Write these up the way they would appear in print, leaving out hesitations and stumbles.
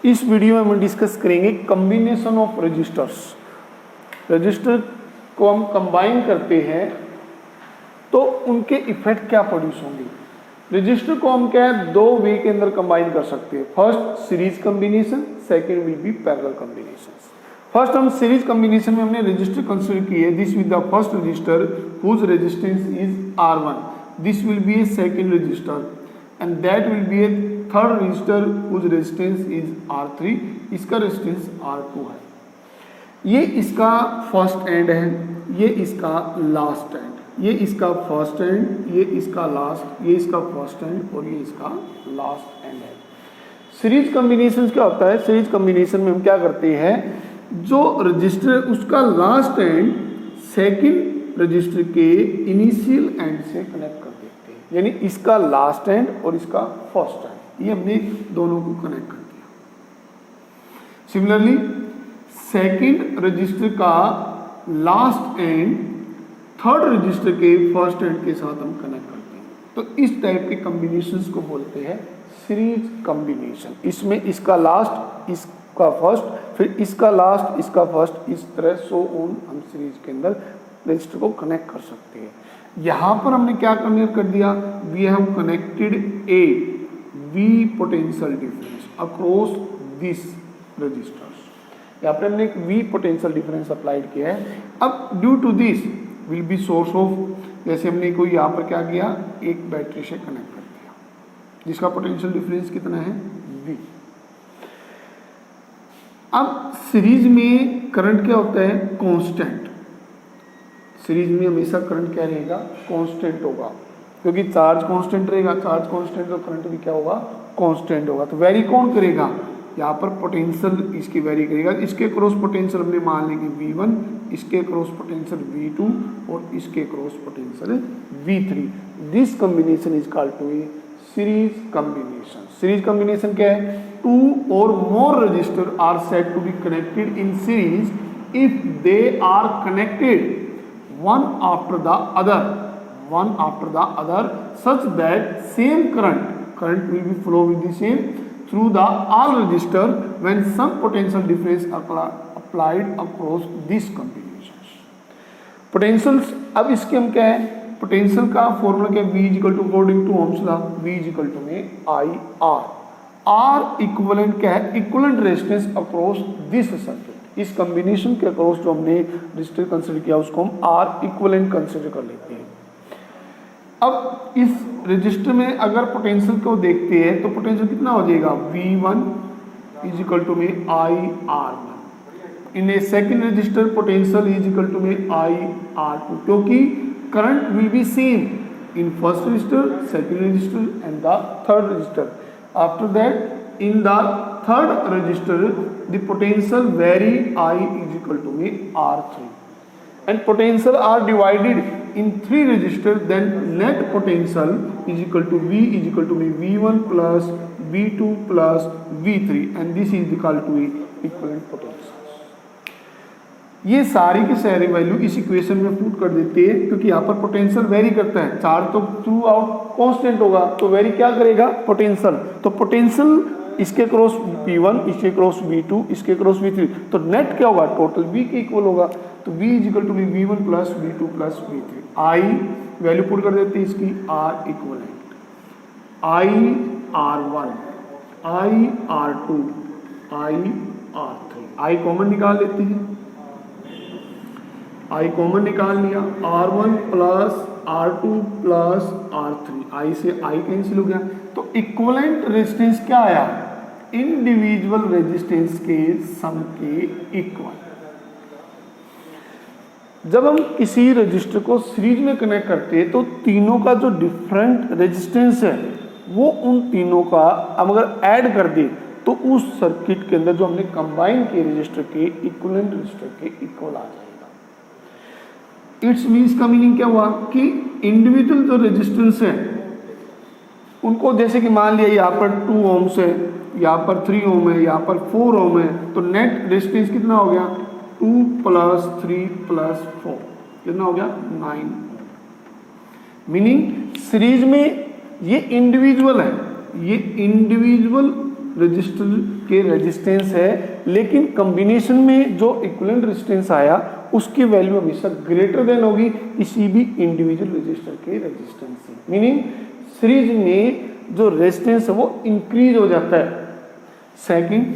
इस वीडियो में हम डिस्कस करेंगे कॉम्बिनेशन ऑफ रजिस्टर्स। रजिस्टर को हम कंबाइन करते हैं तो उनके इफेक्ट क्या प्रोड्यूस होंगे। रजिस्टर को हम क्या है दो वे के अंदर कंबाइन कर सकते हैं। First series combination, second will be parallel combination. First हम सीरीज कॉम्बिनेशन में हमने रजिस्टर कंसीडर किए। This with the first register whose resistance is R1, this will be a second register and that will be a third register whose resistance is R3, इसका resistance R2 है। ये इसका first and है, ये इसका last and, ये इसका first and, ये इसका लास्ट, ये इसका फर्स्ट एंड और ये इसका लास्ट एंड है। सीरीज कॉम्बिनेशन क्या होता है? सीरीज कॉम्बिनेशन में हम क्या करते हैं, जो रजिस्टर उसका लास्ट एंड सेकंड रजिस्टर के इनिशियल एंड से कनेक्ट कर देते हैं, यानी इसका लास्ट एंड और इसका फर्स्ट एंड, ये हमने दोनों को कनेक्ट कर दिया। सिमिलरली सेकंड रजिस्टर का लास्ट एंड थर्ड रजिस्टर के फर्स्ट एंड के साथ हम कनेक्ट करते हैं, तो इस टाइप के कॉम्बिनेशंस को बोलते हैं सीरीज कॉम्बिनेशन। इसमें इसका लास्ट, इसका फर्स्ट, फिर इसका लास्ट, इसका फर्स्ट, इस तरह सो ऑन हम सीरीज के अंदर रजिस्टर को कनेक्ट कर सकते हैं। यहाँ पर हमने क्या कर दिया, we have connected a V potential difference across this registers. यहाँ पर हमने एक वी पोटेंशियल डिफरेंस अप्लाइड किया है। अब due to this will be source of, जैसे हमने कोई यहाँ पर क्या किया, एक बैटरी से कनेक्ट कर दिया जिसका पोटेंशियल डिफरेंस कितना है, V। अब सीरीज में करंट क्या होता है, कांस्टेंट। सीरीज में हमेशा करंट क्या रहेगा, कांस्टेंट होगा, क्योंकि चार्ज कांस्टेंट रहेगा, चार्ज कांस्टेंट तो करंट भी क्या होगा, कांस्टेंट होगा। तो वेरी कौन करेगा, यहाँ पर पोटेंशियल इसकी वेरी करेगा। इसके क्रॉस पोटेंशियल हमने मान ली कि V1, इसके क्रॉस पोटेंशियल V2 और इसके cross potential V3। This combination is called to a series combination. Series combination क्या है, two or more resistor are said to be connected in series if they are connected one after the other such that same current will be flow with the same through the all register when some potential difference applied across these combinations। potentials, अब इसके हम क्या है, potential का formula क्या है, V equal to according to Ohm's law, V equal to में IR। R equivalent क्या है, equivalent resistance across this circuit. इस कॉम्बिनेशन के अक्रॉस जो हमने रजिस्टर कंसीडर किया उसको हम R इक्विवेलेंट कंसीडर कर लेते हैं। अब इस रजिस्टर में अगर पोटेंशियल को देखते हैं तो पोटेंशियल कितना हो जाएगा, V1 इज इक्वल टू में IR1। In a second register potential is equal to में IR2, क्योंकि current will be same in first register, second register and the third register. After that in the third register the potential vary I is equal to me R3 and potential are divided in three register, then net potential is equal to V is equal to me V1 plus V2 plus V3 and this is equal to equivalent potential। ये सारी की सारी value इस equation में put कर देते हैं, क्योंकि यहाँ पर पोटेंशियल वेरी करता है, चार्ज तो थ्रू आउट कांस्टेंट होगा तो वेरी क्या करेगा, पोटेंशियल। तो पोटेंशियल इसके क्रॉस P1, इसके क्रॉस V2, इसके क्रॉस V3, तो नेट क्या होगा, टोटल V के इक्वल होगा। तो V is equal to V1 plus V2 plus V3। I value put कर देते हैं इसकी, R equivalent, IR1, IR2, IR3। I common निकाल लेते हैं, I कॉमन निकाल लिया, R1 plus R2 plus R3, I से I कैंसिल हो गया, तो इक्विवेलेंट रेजिस्टेंस क्या आया, इंडिविजुअल रेजिस्टेंस के सम के इक्वल। जब हम किसी रजिस्टर को सीरीज में कनेक्ट करते हैं तो तीनों का जो डिफरेंट रेजिस्टेंस है वो उन तीनों का हम अगर ऐड कर दे तो उस सर्किट के अंदर जो हमने कंबाइन किए रजिस्टर के इक्विवेलेंट रजिस्टर के इक्वल आ जाएगा। इट्स मीन्स का मीनिंग क्या हुआ कि इंडिविजुअल जो रेजिस्टेंस है उनको, जैसे कि मान लिया यहाँ पर 2 ओम्स है, यहाँ पर 3 ओम है, यहाँ पर 4 ओम है, तो नेट रेजिस्टेंस कितना हो गया, 2 प्लस 3 प्लस 4 कितना हो गया, 9 ओम। मीनिंग सीरीज में ये इंडिविजुअल है, ये इंडिविजुअल रजिस्टर के रेजिस्टेंस है, लेकिन कॉम्बिनेशन में जो इक्विवेलेंट रेजिस्टेंस आया उसकी वैल्यू हमेशा ग्रेटर देन होगी किसी भी इंडिविजुअल रजिस्टर के रेजिस्टेंस से। मीनिंग सीरीज में जो रेजिस्टेंस है वो इंक्रीज हो जाता है। सेकंड,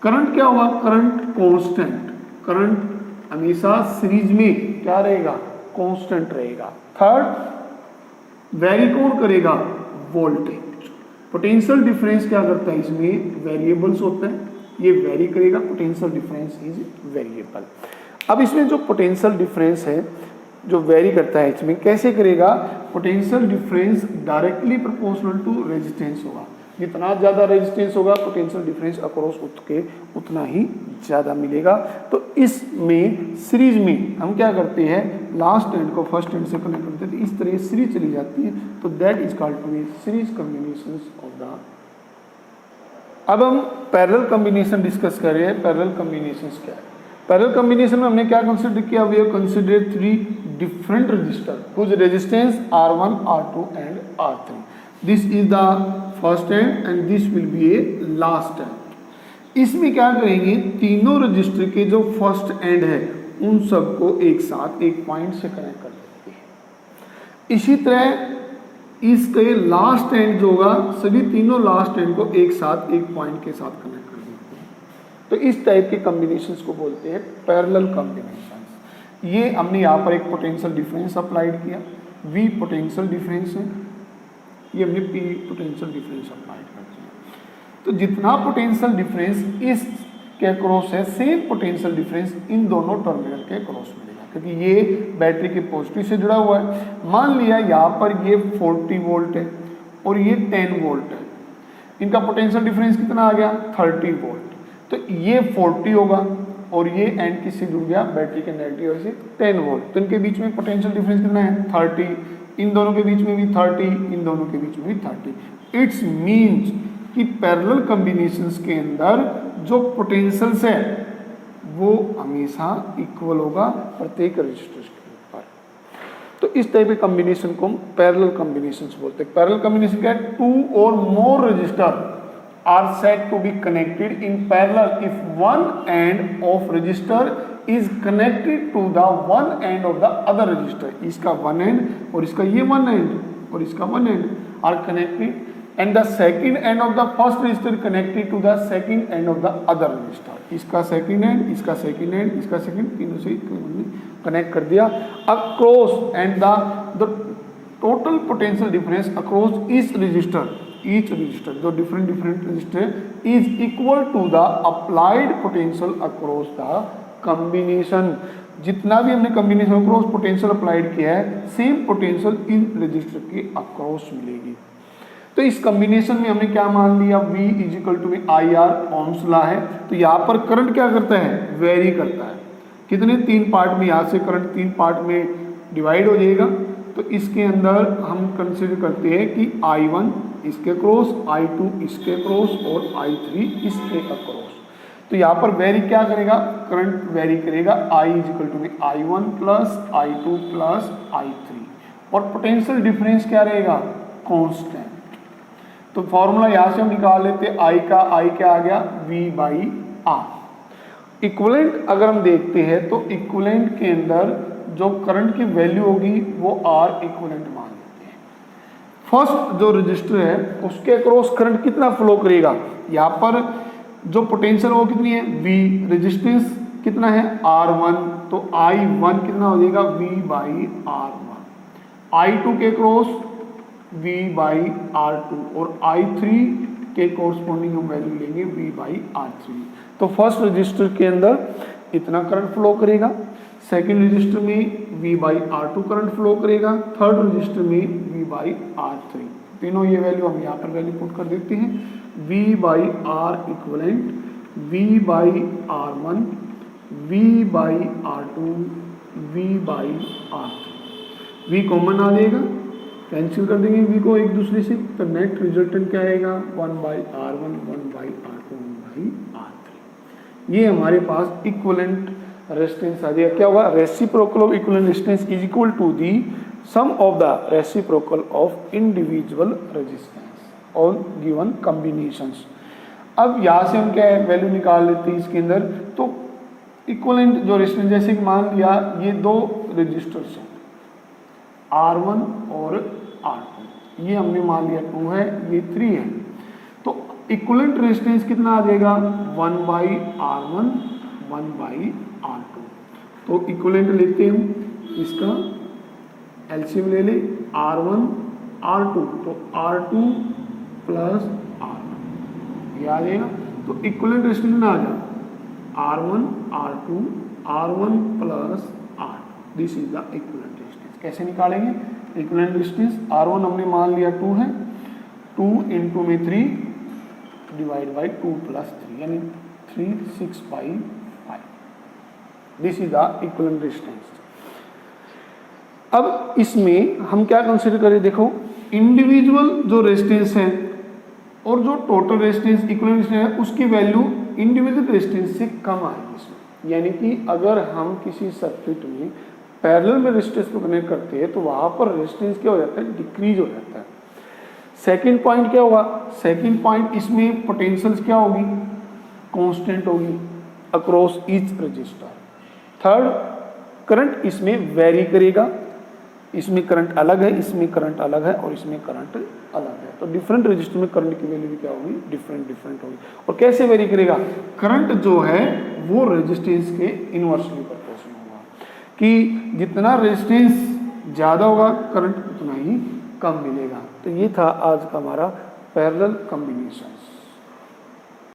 करंट क्या होगा, करंट कांस्टेंट, करंट हमेशा सीरीज में क्या रहेगा, कांस्टेंट रहेगा। थर्ड, वेरी कौन करेगा, वोल्टेज। पोटेंशियल डिफरेंस क्या करता है, इसमें वेरिएबल्स होते हैं, ये वेरी करेगा, पोटेंशियल डिफरेंस इज वेरिएबल। अब इसमें जो पोटेंशियल डिफरेंस है जो वेरी करता है, इसमें कैसे करेगा, potential difference directly proportional to resistance होगा। जितना ज़्यादा रेजिस्टेंस होगा पोटेंशियल डिफरेंस अक्रॉस उतना ही ज़्यादा मिलेगा। तो इसमें सीरीज में हम क्या करते हैं, लास्ट एंड को फर्स्ट एंड से कनेक्ट करते हैं, तो इस तरह सीरीज चली जाती है, तो that is called to be series combination of the. अब हम पैरेलल कॉम्बिनेशन डिस्कस कर रहे हैं। पैरेलल कॉम्बिनेशन क्या है, पैरेलल कॉम्बिनेशन में हमने क्या कंसिडर किया, we have considered 3 different register whose resistance R1, R2 and R3। This is the first end and this will be a last end. इसमें क्या करेंगे, तीनों रजिस्टर के जो फर्स्ट एंड है उन सबको एक साथ एक पॉइंट से कनेक्ट कर देते हैं। इसी तरह इसके लास्ट एंड जो होगा, सभी तीनों लास्ट एंड को एक साथ एक पॉइंट के साथ कनेक्ट कर देते हैं। तो इस टाइप के कॉम्बिनेशंस को बोलते हैं पैरेलल कॉम्बिनेशंस। ये हमने यहाँ पर एक पोटेंशियल डिफरेंस अप्लाइड किया, V पोटेंशियल डिफरेंस है, ये हमने P पोटेंशियल डिफरेंस अप्लाइड कर दिया। तो जितना पोटेंशियल डिफरेंस इस के क्रॉस है, सेम पोटेंशियल डिफरेंस इन दोनों टर्मिनल के क्रॉस मिलेगा, क्योंकि ये बैटरी के पॉजिटिव से जुड़ा हुआ है। मान लिया यहाँ पर ये 40 वोल्ट है और ये 10 वोल्ट है, इनका पोटेंशियल डिफरेंस कितना आ गया, 30 वोल्ट। तो ये 40 होगा और ये एंड किससे जुड़ गया, बैटरी के नेगेटिव से 10 वोल्ट। तो इनके बीच में पोटेंशियल डिफरेंस कितना है, 30। इन दोनों के बीच में भी 30, इन दोनों के बीच में भी 30। इट्स मीन्स कि पैरेलल कॉम्बिनेशंस के अंदर जो पोटेंशियल्स है वो हमेशा इक्वल होगा प्रत्येक रजिस्टर के ऊपर। तो इस टाइप के कॉम्बिनेशन को हम पैरेलल कॉम्बिनेशंस बोलते हैं। पैरेलल कॉम्बिनेशन क्या है, 2 और more register are said to be connected in parallel if one end of register is connected to the one end of the other register। इसका one end और इसका ये one end और इसका one end are connected and the second end of the first register connected to the second end of the other register। इसका second end, इसका second end, इसका second, तीनों से कनेक्ट कर दिया across and the total potential difference across each register जो different register is equal to the applied potential across the combination। जितना भी हमने combination across potential applied किया है, same potential इन register के across मिलेगी। तो इस combination में हमने क्या मान लिया, V is equal to IR ohms law है। तो यहाँ पर करंट क्या करता है, वेरी करता है। कितने, 3 पार्ट में, यहाँ से करंट 3 पार्ट में डिवाइड हो जाएगा। तो इसके अंदर हम कंसिडर करते हैं कि I1 इसके क्रॉस, I2 इसके क्रॉस और I3 इसके अक्रॉस। तो यहाँ पर वेरी क्या करेगा, करंट वेरी करेगा, I is equal to I1 plus I2 plus I3 और पोटेंशियल डिफरेंस क्या रहेगा, कांस्टेंट। तो फॉर्मूला यहाँ से हम निकाल लेते हैं, I का I क्या आ गया, V/R। इक्विवेलेंट अगर हम देखते हैं तो इक्विवेलेंट के अंदर जो करंट की वैल्यू होगी वो R इक्विवेलेंट मान लेते हैं। फर्स्ट जो रजिस्टर है उसके अक्रॉस करंट कितना फ्लो करेगा, यहाँ पर जो पोटेंशियल वो कितनी है, V, रेजिस्टेंस कितना है, R1, तो I1 कितना हो जाएगा, V/R1। I2 के क्रॉस V/R2 और I3 के कोरस्पॉन्डिंग हम वैल्यू लेंगे V/R3। तो फर्स्ट रजिस्टर के अंदर इतना करंट फ्लो करेगा, सेकेंड रजिस्टर में V/R2 करंट फ्लो करेगा, थर्ड रजिस्टर में V/R3। तीनों ये वैल्यू हम यहाँ पर वैल्यू पुट कर देते हैं, V/R equivalent, V/R1, V/R2, V/R3। V common आ जाएगा, कैंसिल कर देंगे V को एक दूसरे से, तो नेट रिजल्टेंट क्या आएगा, 1/R1, 1/R2, 1/R3। ये हमारे पास इक्विवेलेंट रेजिस्टेंस आ जाएगा। क्या होगा, reciprocal of equivalent resistance is equal to the sum of the reciprocal of individual resistance. On given combinations. अब यहाँ से हम क्या है वैल्यू निकाल लेते हैं इसके अंदर। तो इक्विवेलेंट जो रेजिस्टेंस, जैसे कि मान लिया ये दो रजिस्टर्स हैं R1 और R2, ये हमने मान लिया 2 है, ये 3 है। तो इक्विवेलेंट रेजिस्टेंस कितना आ जाएगा 1/R1 1/R2। तो इक्विवेलेंट लेते हैं इसका एलसीएम ले ले R1 R2, तो R2 प्लस R1 ये आ जाएगा। तो इक्विवेलेंट रेजिस्टेंस कितना आ जाएगा R1 R2 R1 plus R2, this is the equivalent resistance. कैसे निकालेंगे इक्विवेलेंट रेजिस्टेंस? R1 हमने मान लिया 2 है, 2 इंटू में 3 डिवाइड बाई 2 प्लस 3 यानी 3 6/5, this is the equivalent resistance. अब इसमें हम क्या कंसीडर करें, देखो इंडिविजुअल जो रेजिस्टेंस है और जो टोटल रेजिस्टेंस इक्विवेलेंट रेजिस्टेंस है उसकी वैल्यू इंडिविजुअल रेजिस्टेंस से कम आएगी इसमें। यानी कि अगर हम किसी सर्किट में पैरेलल में रेजिस्टेंस को कनेक्ट करते हैं तो वहां पर रेजिस्टेंस क्या हो जाता है, डिक्रीज हो जाता है। सेकंड पॉइंट क्या होगा, सेकंड पॉइंट इसमें पोटेंशियल्स क्या होगी, कांस्टेंट होगी across each resistor. Third, current इसमें वेरी करेगा, इसमें करंट अलग है, इसमें करंट अलग है और इसमें करंट अलग है। तो डिफरेंट रजिस्टर में करंट की वैल्यू भी क्या होगी, डिफरेंट होगी। और कैसे वेरी करेगा, करंट जो है वो रेजिस्टेंस के इनवर्सली प्रोपोर्शनल होगा, कि जितना रेजिस्टेंस ज़्यादा होगा करंट उतना ही कम मिलेगा। तो ये था आज का हमारा पैरेलल कॉम्बिनेशंस।